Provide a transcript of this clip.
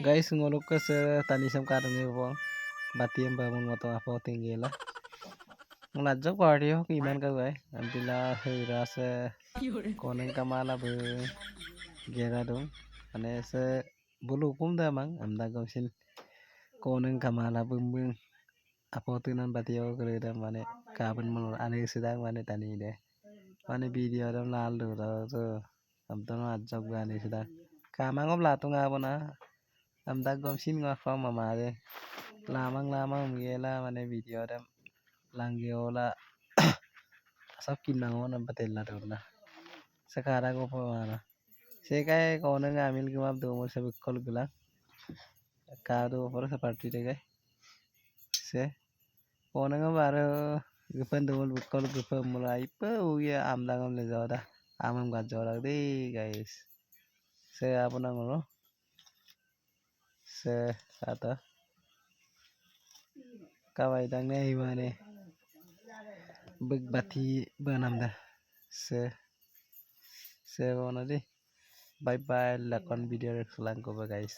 Guys, ngolok ke se tani sam ka dong po. Batiem ba mong moto apo tinggila. Ngajak party ho iman ka guys. Antila hira se konen kamala be gera dong. Ane se bulu kum da mang amda gausin konen kamala bum apo tinan batio kreda mane kaben mon ane sedang mane tani de. Mane video dam lal do to amton ajak gani sedang. Kamang om la tunga bona. Amda gausin ngwa from mama de. Lamang mgela mane video dam langgeola sab kinangon am patella dona. Sekarang ko po mana. Sekai konen ngamil gumap do mo sabik kol gula. Kado por sa party de guys. Se konen ngabaro gupan do kol gupa mulai pe uya amda ngam le joda. Amam ga joda de guys. Se apuna ngono. Se ata kawai dang ne imane begbati banamda se wono di bye bye lakon video rek lang ko guys.